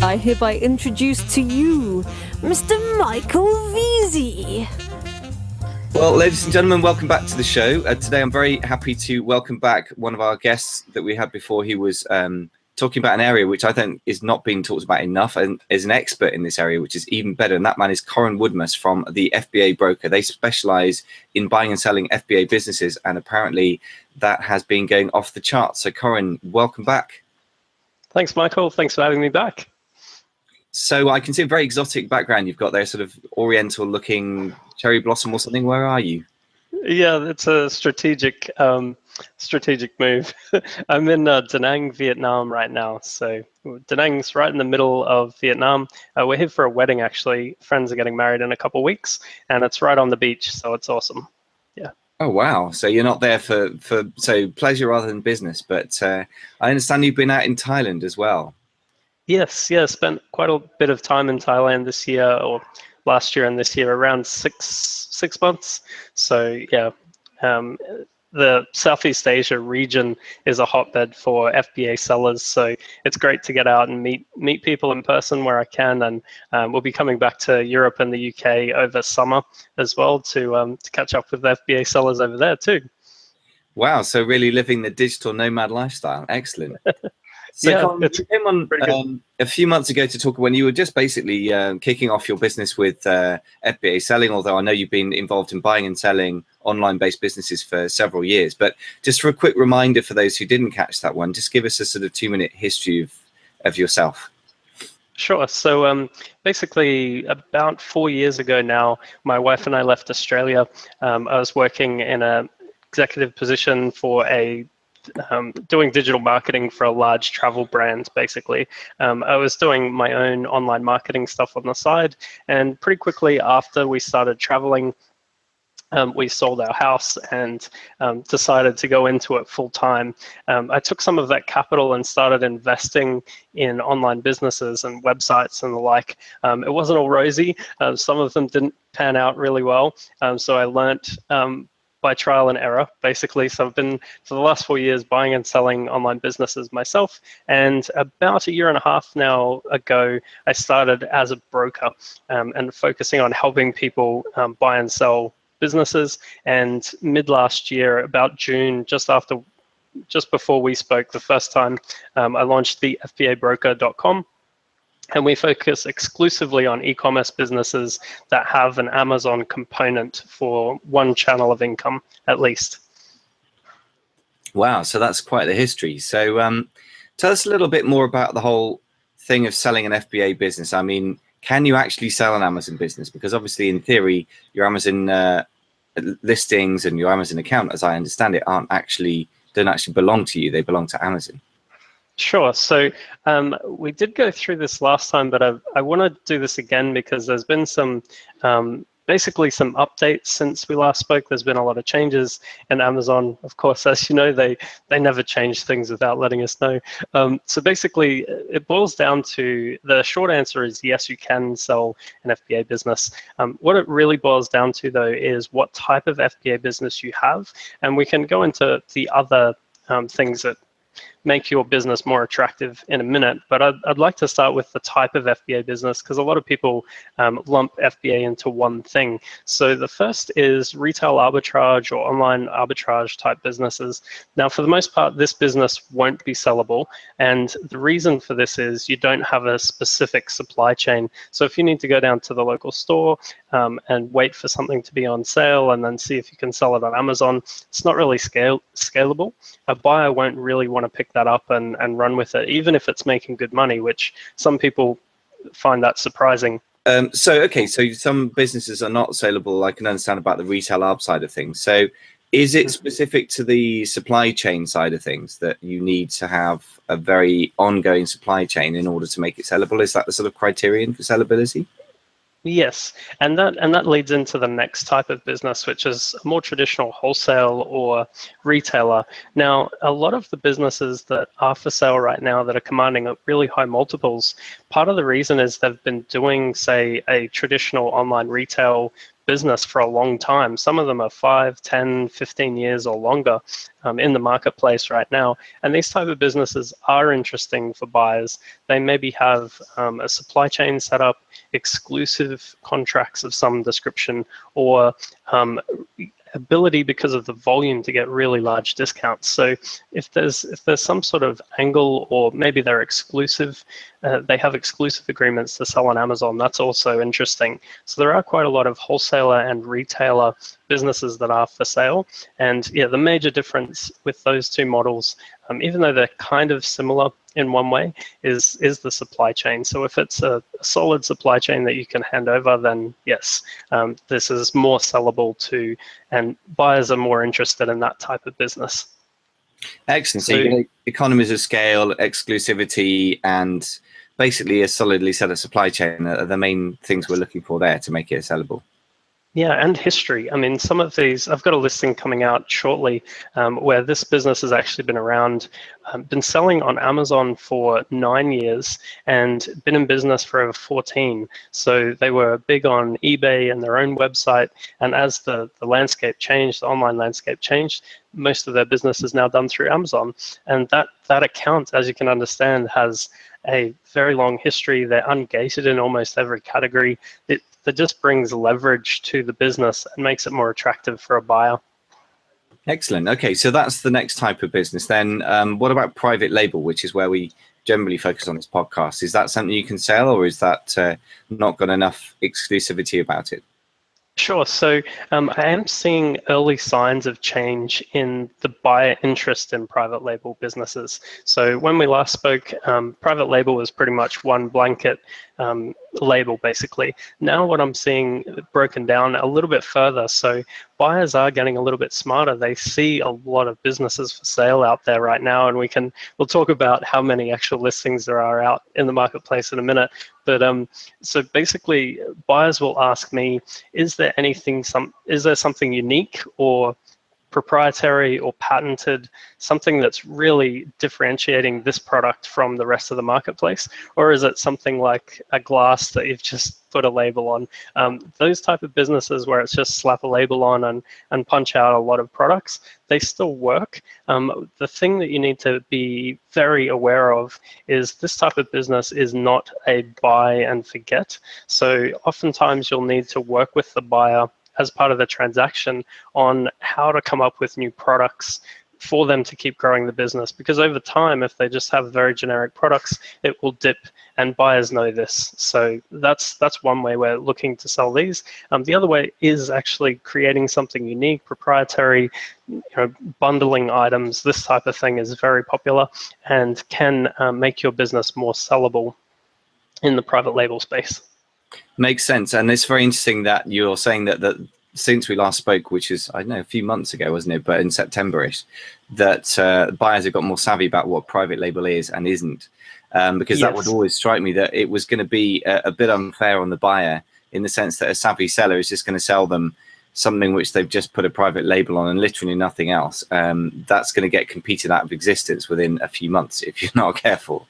I hereby introduce to you Mr. Michael Veazey. Well, ladies and gentlemen, welcome back to the show. Today I'm very happy to welcome back one of our guests that we had before. He was talking about an area which I think is not being talked about enough, and is an expert in this area, which is even better. And that man is Coran Woodmass from the FBA Broker. They specialize in buying and selling FBA businesses, and apparently that has been going off the charts. So Coran, welcome back. Thanks, Michael. Thanks for having me back. So I can see a very exotic background you've got there, sort of oriental looking cherry blossom or something. Where are you? Yeah, it's a strategic move. I'm in Da Nang, Vietnam right now. So Da Nang's right in the middle of Vietnam. We're here for a wedding, actually. Friends are getting married in a couple of weeks, and it's right on the beach, so it's awesome. Yeah. Oh, wow. So you're not there for pleasure rather than business, but I understand you've been out in Thailand as well. Yes, yeah, spent quite a bit of time in Thailand this year, or last year and this year, around six months. So yeah, the Southeast Asia region is a hotbed for FBA sellers. So it's great to get out and meet people in person where I can, and we'll be coming back to Europe and the UK over summer as well to catch up with FBA sellers over there too. Wow, so really living the digital nomad lifestyle. Excellent. So Yeah, Colin, you came on a few months ago to talk when you were just basically kicking off your business with FBA selling, although I know you've been involved in buying and selling online-based businesses for several years. But just for a quick reminder for those who didn't catch that one, just give us a sort of 2-minute history of yourself. Sure. So basically, about 4 years ago now, my wife and I left Australia. I was working in an executive position for doing digital marketing for a large travel brand, basically. I was doing my own online marketing stuff on the side, and pretty quickly after we started traveling, we sold our house and decided to go into it full time. I took some of that capital and started investing in online businesses and websites and the like. It wasn't all rosy. Some of them didn't pan out really well. So I learnt by trial and error, basically. So I've been, for the last 4 years, buying and selling online businesses myself. And about 1.5 years now ago, I started as a broker and focusing on helping people buy and sell businesses. And mid last year, about June, just before we spoke the first time, I launched the FBAbroker.com. And we focus exclusively on e-commerce businesses that have an Amazon component for one channel of income, at least. Wow, so that's quite the history. So tell us a little bit more about the whole thing of selling an FBA business. I mean, can you actually sell an Amazon business? Because obviously, in theory, your Amazon listings and your Amazon account, as I understand it, don't actually belong to you. They belong to Amazon. Sure. So we did go through this last time, but I want to do this again because there's been some, basically some updates since we last spoke. There's been a lot of changes in Amazon. Of course, as you know, they never change things without letting us know. So basically, it boils down to, the short answer is yes, you can sell an FBA business. What it really boils down to, though, is what type of FBA business you have. And we can go into the other things that make your business more attractive in a minute, but I'd like to start with the type of FBA business, because a lot of people lump FBA into one thing. So the first is retail arbitrage or online arbitrage type businesses. Now, for the most part, this business won't be sellable, and the reason for this is you don't have a specific supply chain. So if you need to go down to the local store and wait for something to be on sale and then see if you can sell it on Amazon, it's not really scalable. A buyer won't really want to pick that up and run with it, even if it's making good money, which some people find that surprising. So some businesses are not saleable. I can understand about the retail arb side of things. So is it specific to the supply chain side of things that you need to have a very ongoing supply chain in order to make it sellable? Is that the sort of criterion for sellability? Yes, and that leads into the next type of business, which is a more traditional wholesale or retailer. Now, a lot of the businesses that are for sale right now that are commanding really high multiples, part of the reason is they've been doing, say, a traditional online retail business for a long time. Some of them are 5, 10, 15 years or longer in the marketplace right now. And these type of businesses are interesting for buyers. They maybe have a supply chain set up, exclusive contracts of some description, or ability because of the volume to get really large discounts. So if there's some sort of angle, or maybe they're exclusive, they have exclusive agreements to sell on Amazon, that's also interesting. So there are quite a lot of wholesaler and retailer businesses that are for sale. And yeah, the major difference with those two models, even though they're kind of similar in one way, is the supply chain. So if it's a solid supply chain that you can hand over, then yes, this is more sellable too, and buyers are more interested in that type of business. Excellent. So you get economies of scale, exclusivity, and basically a solidly set up supply chain are the main things we're looking for there to make it sellable. Yeah, and history. I mean, some of these, I've got a listing coming out shortly where this business has actually been around, been selling on Amazon for 9 years and been in business for over 14. So they were big on eBay and their own website. And as the landscape changed, the online landscape changed, most of their business is now done through Amazon. And that account, as you can understand, has a very long history. They're ungated in almost every category. That just brings leverage to the business and makes it more attractive for a buyer. Excellent. Okay, so that's the next type of business. Then what about private label, which is where we generally focus on this podcast? Is that something you can sell, or is that not got enough exclusivity about it? Sure. So I am seeing early signs of change in the buyer interest in private label businesses. So when we last spoke, private label was pretty much one blanket label, basically. Now what I'm seeing broken down a little bit further. So buyers are getting a little bit smarter. They see a lot of businesses for sale out there right now, and we'll talk about how many actual listings there are out in the marketplace in a minute. But so basically, buyers will ask me, is there something unique or proprietary or patented, something that's really differentiating this product from the rest of the marketplace? Or is it something like a glass that you've just put a label on? Those type of businesses where it's just slap a label on and punch out a lot of products, they still work. The thing that you need to be very aware of is this type of business is not a buy and forget. So oftentimes you'll need to work with the buyer as part of the transaction on how to come up with new products for them to keep growing the business. Because over time, if they just have very generic products, it will dip, and buyers know this. So that's one way we're looking to sell these. The other way is actually creating something unique, proprietary, bundling items. This type of thing is very popular and can make your business more sellable in the private label space. Makes sense. And it's very interesting that you're saying that since we last spoke, which is, I don't know, a few months ago, wasn't it? But in September-ish, that buyers have got more savvy about what private label is and isn't. Because that would always strike me that it was going to be a bit unfair on the buyer, in the sense that a savvy seller is just going to sell them something which they've just put a private label on and literally nothing else. That's going to get competed out of existence within a few months if you're not careful.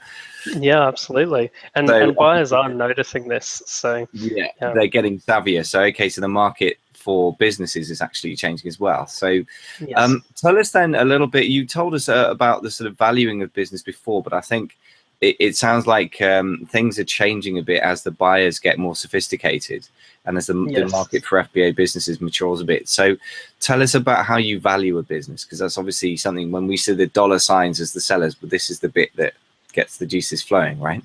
Yeah, absolutely. And buyers are noticing this. So yeah, they're getting savvier. So, okay, so the market for businesses is actually changing as well. So yes. Tell us then a little bit, you told us about the sort of valuing of business before, but I think it sounds like things are changing a bit as the buyers get more sophisticated and as the market for FBA businesses matures a bit. So tell us about how you value a business, because that's obviously something, when we see the dollar signs as the sellers, but this is the bit that gets the juices flowing, right?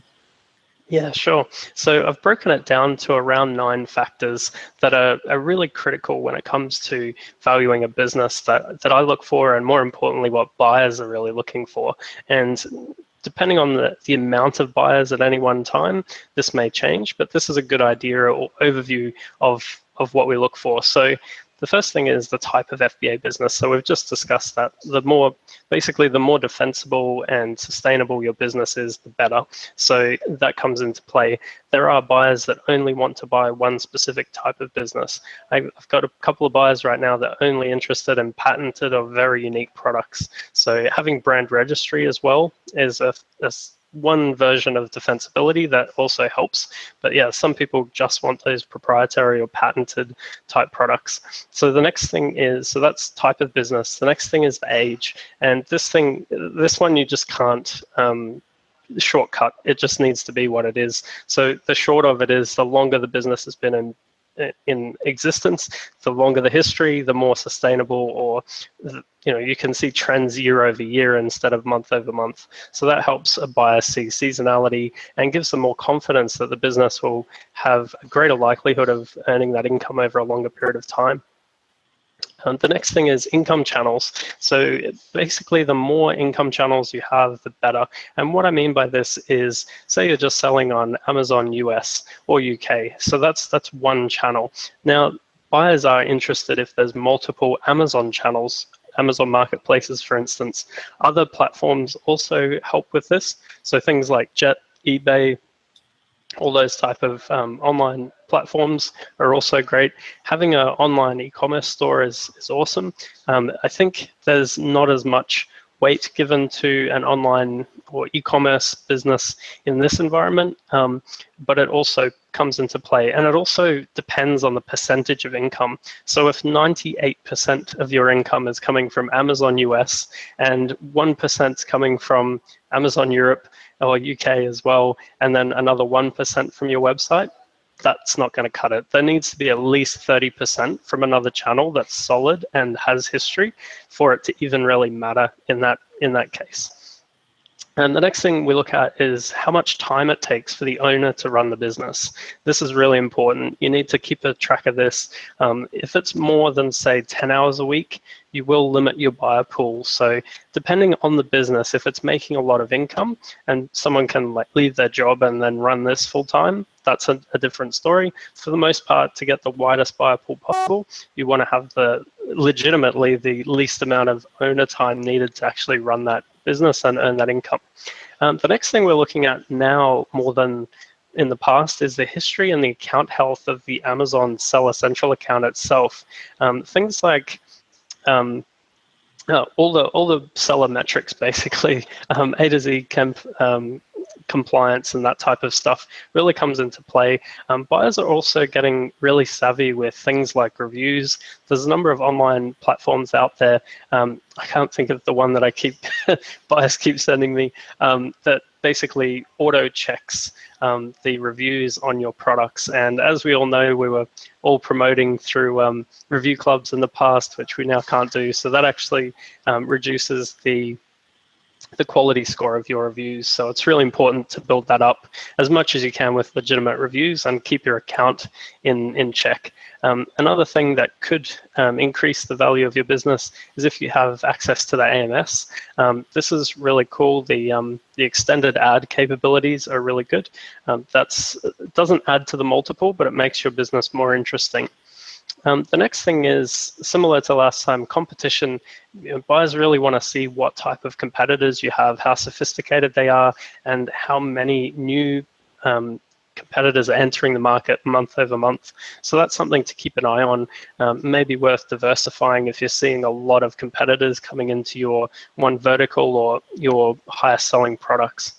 Yeah, sure. So I've broken it down to around 9 factors that are really critical when it comes to valuing a business that I look for, and more importantly, what buyers are really looking for. And depending on the amount of buyers at any one time, this may change, but this is a good idea or overview of what we look for. So the first thing is the type of FBA business. So we've just discussed that the more defensible and sustainable your business is, the better. So that comes into play. There are buyers that only want to buy one specific type of business. I've got a couple of buyers right now that are only interested in patented or very unique products. So having brand registry as well is one version of defensibility that also helps. But yeah, some people just want those proprietary or patented type products. So the next thing is, so that's type of business. The next thing is the age. And this one you just can't shortcut. It just needs to be what it is. So the short of it is, the longer the business has been in existence, the longer the history, the more sustainable, or you can see trends year over year instead of month over month. So that helps a buyer see seasonality and gives them more confidence that the business will have a greater likelihood of earning that income over a longer period of time. The next thing is income channels. So basically, the more income channels you have, the better. And what I mean by this is, say you're just selling on Amazon US or UK. So that's one channel. Now, buyers are interested if there's multiple Amazon channels, Amazon marketplaces, for instance. Other platforms also help with this. So things like Jet, eBay, all those type of online platforms are also great. Having an online e-commerce store is awesome. I think there's not as much weight given to an online or e-commerce business in this environment, but it also comes into play. And it also depends on the percentage of income. So if 98% of your income is coming from Amazon US and 1% coming from Amazon Europe or UK as well, and then another 1% from your website, that's not going to cut it. There needs to be at least 30% from another channel that's solid and has history for it to even really matter in that case. And the next thing we look at is how much time it takes for the owner to run the business. This is really important. You need to keep a track of this. If it's more than, say, 10 hours a week, you will limit your buyer pool. So depending on the business, if it's making a lot of income and someone can leave their job and then run this full time, that's a different story. For the most part, to get the widest buyer pool possible, you want to have legitimately the least amount of owner time needed to actually run that business and earn that income. The next thing we're looking at now, more than in the past, is the history and the account health of the Amazon Seller Central account itself. Things like all the seller metrics, basically, A to Z compliance and that type of stuff really comes into play. Buyers are also getting really savvy with things like reviews. There's a number of online platforms out there. I can't think of the one that buyers keep sending me, that basically auto checks the reviews on your products. And as we all know, we were all promoting through review clubs in the past, which we now can't do. So that actually reduces the quality score of your reviews. So it's really important to build that up as much as you can with legitimate reviews and keep your account in check. Another thing that could increase the value of your business is if you have access to the AMS. This is really cool. The extended ad capabilities are really good. It doesn't add to the multiple, but it makes your business more interesting. The next thing is similar to last time, competition. Buyers really want to see what type of competitors you have, how sophisticated they are, and how many new competitors are entering the market month over month. So that's something to keep an eye on. Maybe worth diversifying if you're seeing a lot of competitors coming into your one vertical or your highest selling products.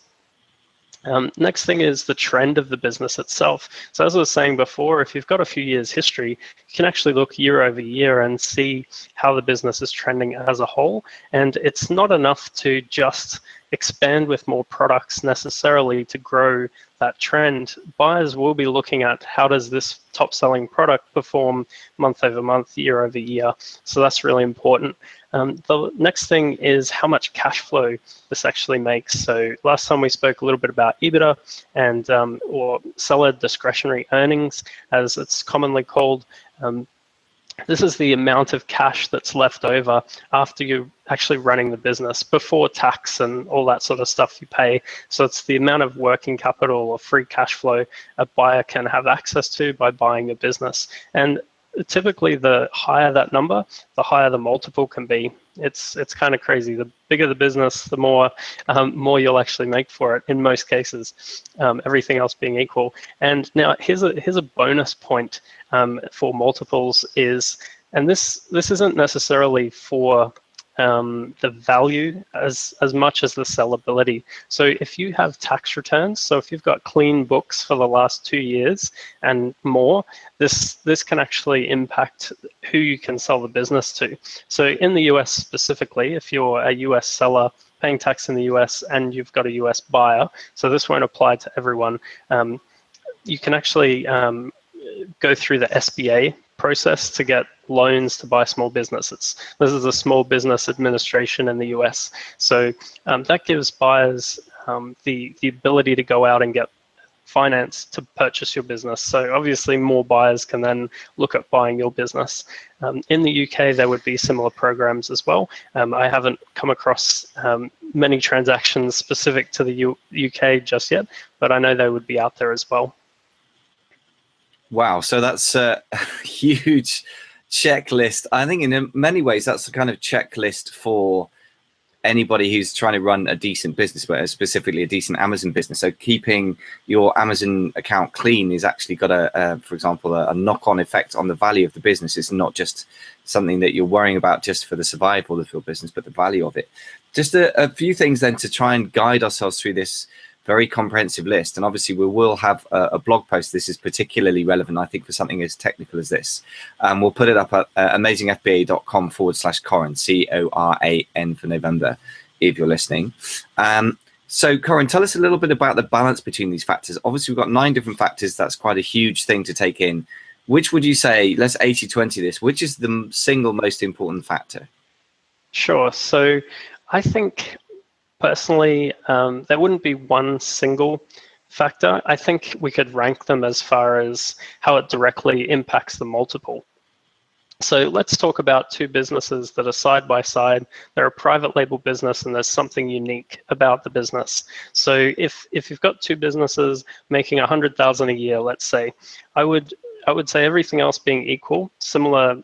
Next thing is the trend of the business itself. So as I was saying before, if you've got a few years history, you can actually look year over year and see how the business is trending as a whole. And it's not enough to just expand with more products necessarily to grow that trend. Buyers will be looking at how does this top selling product perform month over month, year over year. So that's really important. The next thing is how much cash flow this actually makes. So last time we spoke a little bit about EBITDA and or seller discretionary earnings, as it's commonly called. This is the amount of cash that's left over after you're actually running the business, before tax and all that sort of stuff you pay. So it's the amount of working capital or free cash flow a buyer can have access to by buying a business. And typically, the higher that number, the higher the multiple can be. It's kind of crazy. The bigger the business, the more you'll actually make for it in most cases, everything else being equal. And now here's a bonus point for multiples is, and this isn't necessarily for the value as much as the sellability. So if you have tax returns, so if you've got clean books for the last 2 years and more, this can actually impact who you can sell the business to. So in the US specifically, if you're a US seller paying tax in the US and you've got a US buyer, so this won't apply to everyone, you can actually go through the SBA process to get loans to buy small businesses. This is a Small Business Administration in the US. So that gives buyers the ability to go out and get finance to purchase your business. So obviously more buyers can then look at buying your business. In the UK, there would be similar programs as well. I haven't come across many transactions specific to the UK just yet, but I know they would be out there as well. Wow, so that's a huge checklist. I think in many ways that's the kind of checklist for anybody who's trying to run a decent business, but specifically a decent Amazon business. So keeping your Amazon account clean is actually got for example, a knock-on effect on the value of the business. It's not just something that you're worrying about just for the survival of your business, but the value of it. Just a few things then to try and guide ourselves through this very comprehensive list. And obviously we will have a blog post. This is particularly relevant, I think, for something as technical as this. We'll put it up at amazingfba.com/Coran, CORAN for November, if you're listening. So Coran, tell us a little bit about the balance between these factors. Obviously we've got 9 different factors. That's quite a huge thing to take in. Which would you say, let's 80-20 this, which is the single most important factor? Sure. So I think personally, there wouldn't be one single factor. I think we could rank them as far as how it directly impacts the multiple. So let's talk about 2 businesses that are side by side. They're a private label business and there's something unique about the business. So if you've got 2 businesses making 100,000 a year, let's say, I would say everything else being equal, similar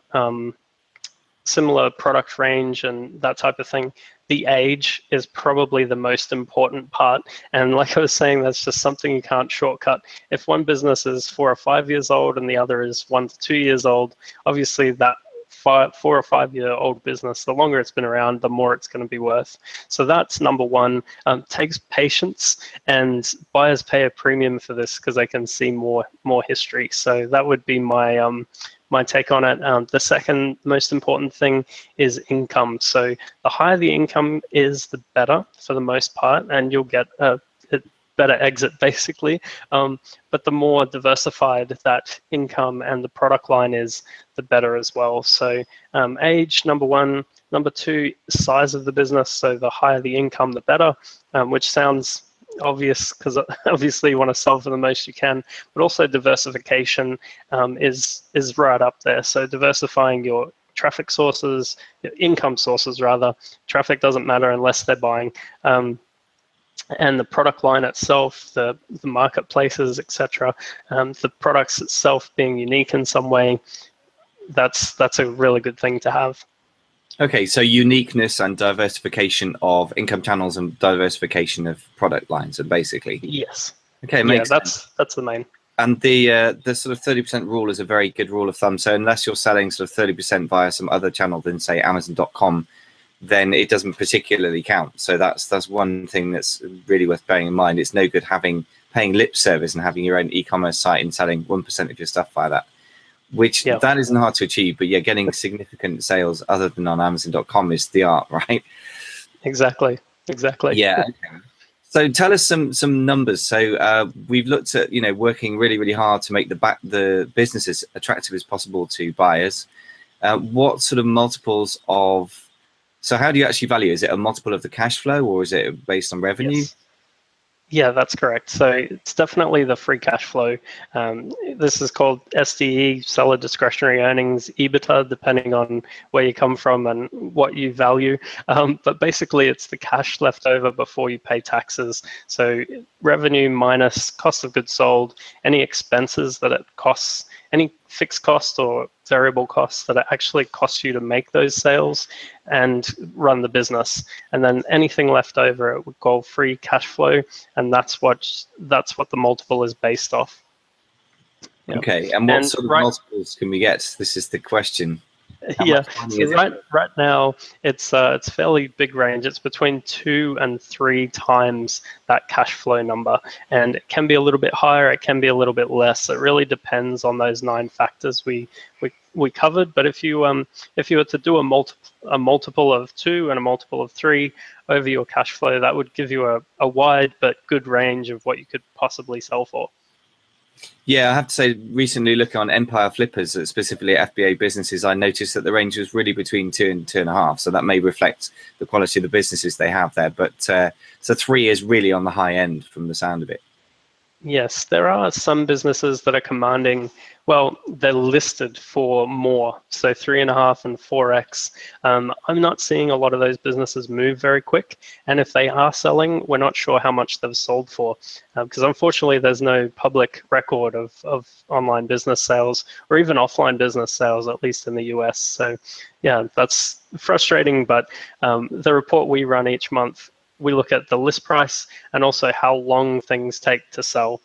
product range and that type of thing, the age is probably the most important part. And like I was saying, that's just something you can't shortcut. If one business is 4 or 5 years old and the other is 1 to 2 years old, obviously that 4 or 5 year old business, the longer it's been around, the more it's going to be worth. So that's number one. Takes patience, and buyers pay a premium for this because they can see more history. So that would be my take on it. The second most important thing is income. So the higher the income is, the better for the most part, and you'll get a better exit basically. But the more diversified that income and the product line is, the better as well. So age, number one. Number 2, size of the business. So the higher the income, the better, which sounds obvious because obviously you want to sell for the most you can, but also diversification is right up there. So diversifying your traffic sources, your income sources rather. Traffic doesn't matter unless they're buying. And the product line itself, the marketplaces, etc., the products itself being unique in some way, that's a really good thing to have. Okay, so uniqueness and diversification of income channels and diversification of product lines, and basically. Yes. Okay, yeah, that's the main. And the sort of 30% rule is a very good rule of thumb. So unless you're selling sort of 30% via some other channel than say Amazon.com, then it doesn't particularly count. So that's one thing that's really worth bearing in mind. It's no good paying lip service and having your own e-commerce site and selling 1% of your stuff via that. Which that isn't hard to achieve, but getting significant sales other than on Amazon.com is the art, right? Exactly. Yeah. Okay. So tell us some numbers. So we've looked at working really, really hard to make the business as attractive as possible to buyers. What sort of multiples of? So how do you actually value? Is it a multiple of the cash flow, or is it based on revenue? Yes. Yeah, that's correct. So it's definitely the free cash flow. This is called SDE, seller discretionary earnings, EBITDA, depending on where you come from and what you value. But basically, it's the cash left over before you pay taxes. So revenue minus cost of goods sold, any expenses that it costs, any fixed cost or variable costs that it actually costs you to make those sales and run the business. And then anything left over, it would call free cash flow, and that's what the multiple is based off. Okay, and what sort of multiples can we get? This is the question. How Yeah, much money so is it? right now it's fairly big range. It's between 2 and 3 times that cash flow number, and it can be a little bit higher, it can be a little bit less. It really depends on those 9 factors we covered. But if you were to do a multiple of 2 and a multiple of 3 over your cash flow, that would give you a wide but good range of what you could possibly sell for. Yeah, I have to say, recently looking on Empire Flippers, specifically FBA businesses, I noticed that the range was really between 2 and 2.5. So that may reflect the quality of the businesses they have there. But so 3 is really on the high end from the sound of it. Yes, there are some businesses that are commanding, well, they're listed for more, so 3.5 and 4x. I'm not seeing a lot of those businesses move very quick, and if they are selling, we're not sure how much they've sold for, because unfortunately there's no public record of online business sales or even offline business sales, at least in the US. So yeah, that's frustrating, but the report we run each month, we look at the list price and also how long things take to sell.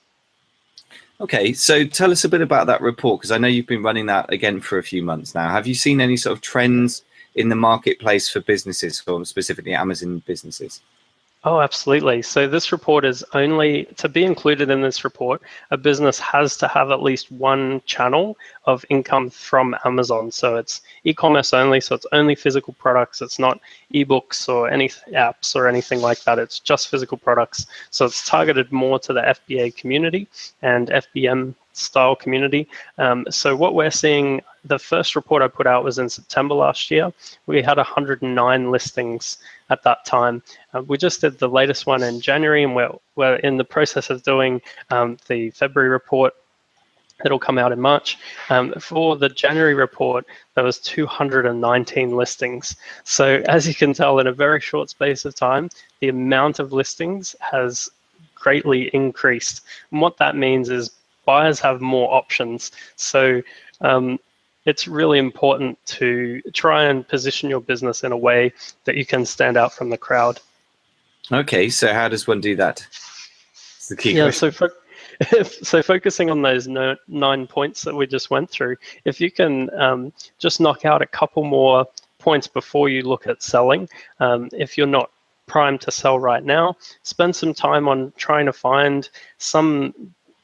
Okay, so tell us a bit about that report, because I know you've been running that again for a few months now. Have you seen any sort of trends in the marketplace for businesses, for specifically Amazon businesses? Oh, absolutely. So this report is only, to be included in this report, a business has to have at least one channel of income from Amazon. So it's e-commerce only, so it's only physical products. It's not ebooks or any apps or anything like that. It's just physical products. So it's targeted more to the FBA community and FBM style community. So what we're seeing, the first report I put out was in September last year. We had 109 listings at that time. We just did the latest one in January, and we're in the process of doing the February report. It'll come out in March. For the January report, there was 219 listings. So as you can tell, in a very short space of time, the amount of listings has greatly increased. And what that means is buyers have more options. So it's really important to try and position your business in a way that you can stand out from the crowd. Okay, so how does one do that? It's the key question. So focusing on those 9 points that we just went through, if you can just knock out a couple more points before you look at selling, if you're not primed to sell right now, spend some time on trying to find some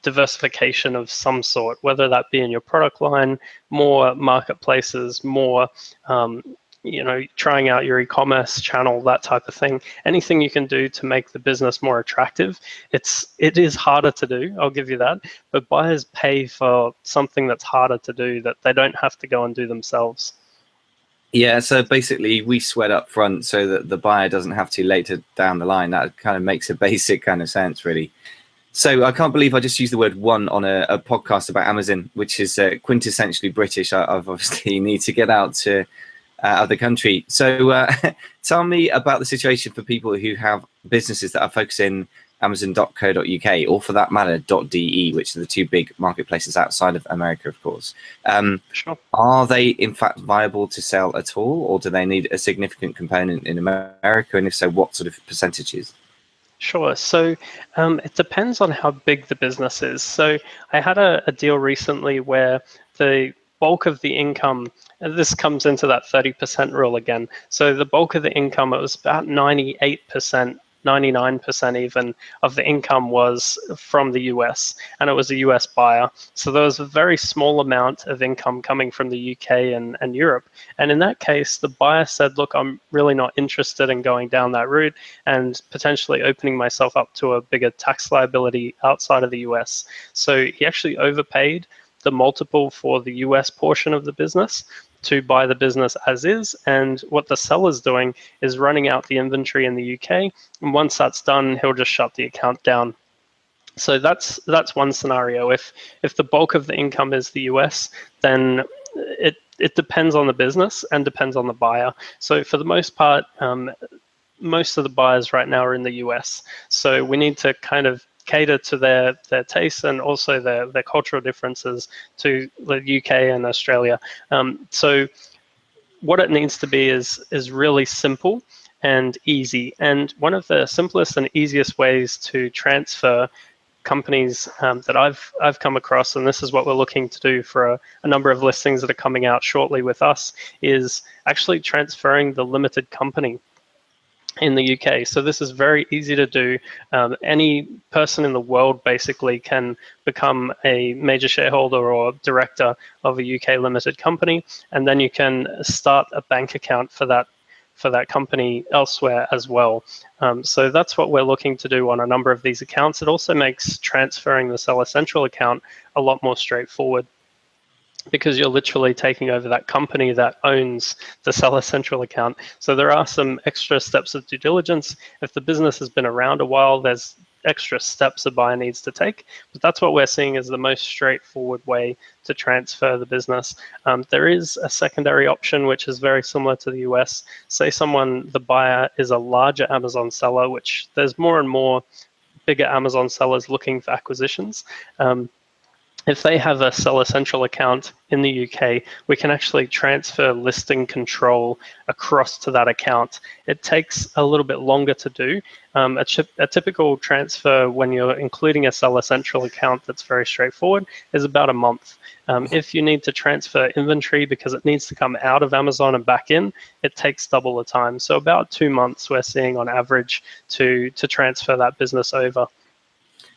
diversification of some sort, whether that be in your product line, more marketplaces, more trying out your e-commerce channel, that type of thing. Anything you can do to make the business more attractive. It is harder to do, I'll give you that, but buyers pay for something that's harder to do that they don't have to go and do themselves. Yeah, so basically we sweat up front so that the buyer doesn't have to later down the line. That kind of makes a basic kind of sense, really. So I can't believe I just used the word "one" on a podcast about Amazon, which is quintessentially British. I obviously need to get out to out of the country. So tell me about the situation for people who have businesses that are focusing Amazon.co.uk, or for that matter, .de, which are the 2 big marketplaces outside of America, of course. Sure. Are they in fact viable to sell at all, or do they need a significant component in America? And if so, what sort of percentages? Sure. So it depends on how big the business is. So I had a deal recently where the bulk of the income, this comes into that 30% rule again. So the bulk of the income, it was about 98%, 99% even of the income was from the US, and it was a US buyer. So there was a very small amount of income coming from the UK and Europe. And in that case, the buyer said, look, I'm really not interested in going down that route and potentially opening myself up to a bigger tax liability outside of the US. So he actually overpaid the multiple for the US portion of the business to buy the business as is, and what the seller's doing is running out the inventory in the UK, and once that's done, he'll just shut the account down. So that's one scenario. If the bulk of the income is the US, then it depends on the business and depends on the buyer. So for the most part, most of the buyers right now are in the US. So we need to kind of cater to their tastes and also their cultural differences to the UK and Australia. So what it needs to be is really simple and easy. And one of the simplest and easiest ways to transfer companies that I've come across, and this is what we're looking to do for a number of listings that are coming out shortly with us, is actually transferring the limited company in the UK. So this is very easy to do. Any person in the world basically can become a major shareholder or director of a UK limited company, and then you can start a bank account for that company elsewhere as well. So that's what we're looking to do on a number of these accounts. It also makes transferring the Seller Central account a lot more straightforward, because you're literally taking over that company that owns the Seller Central account. So there are some extra steps of due diligence. If the business has been around a while, there's extra steps a buyer needs to take. But that's what we're seeing as the most straightforward way to transfer the business. There is a secondary option, which is very similar to the US. Say the buyer is a larger Amazon seller, which there's more and more bigger Amazon sellers looking for acquisitions. If they have a Seller Central account in the UK, we can actually transfer listing control across to that account. It takes a little bit longer to do. A typical transfer when you're including a Seller Central account that's very straightforward is about a month. If you need to transfer inventory because it needs to come out of Amazon and back in, it takes double the time. So about 2 months we're seeing on average to transfer that business over.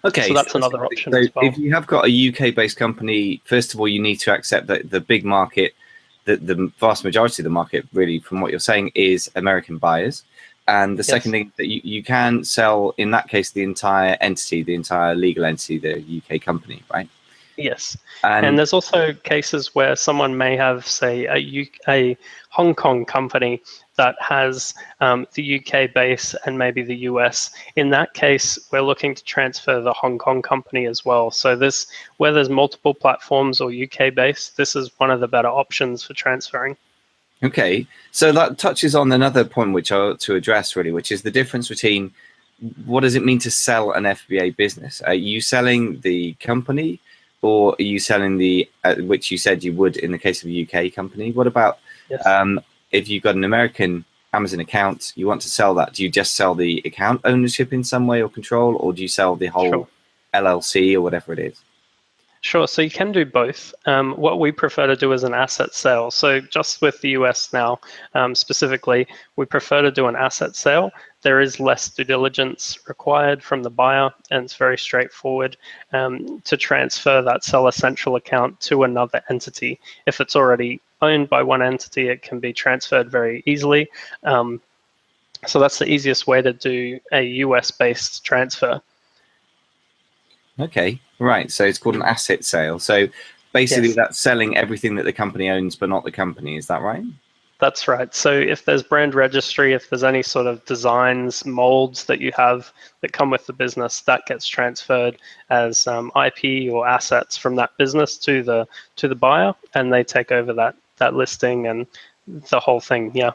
Okay, so that's another option as well. If you have got a UK-based company, first of all, you need to accept that the big market, the vast majority of the market, really, from what you're saying, is American buyers. And the second thing that you can sell, in that case, the entire entity, the entire legal entity, the UK company, right? Yes. And there's also cases where someone may have, say, a Hong Kong company that has the UK base and maybe the US. In that case, we're looking to transfer the Hong Kong company as well. So where there's multiple platforms or UK based, this is one of the better options for transferring. Okay, so that touches on another point which I ought to address, really, which is the difference between what does it mean to sell an FBA business? Are you selling the company, or are you selling the, which you said you would in the case of a UK company? What about if you've got an American Amazon account, you want to sell that? Do you just sell the account ownership in some way or control, or do you sell the whole LLC or whatever it is? Sure, so you can do both. What we prefer to do is an asset sale. So just with the US now, specifically, we prefer to do an asset sale. There is less due diligence required from the buyer, and it's very straightforward to transfer that Seller Central account to another entity. If it's already owned by one entity, it can be transferred very easily. So that's the easiest way to do a US-based transfer. Okay, right. So it's called an asset sale. So basically that's selling everything that the company owns, but not the company. Is that right? That's right. So if there's brand registry, if there's any sort of designs, molds that you have that come with the business, that gets transferred as IP or assets from that business to the buyer, and they take over that listing and the whole thing. Yeah.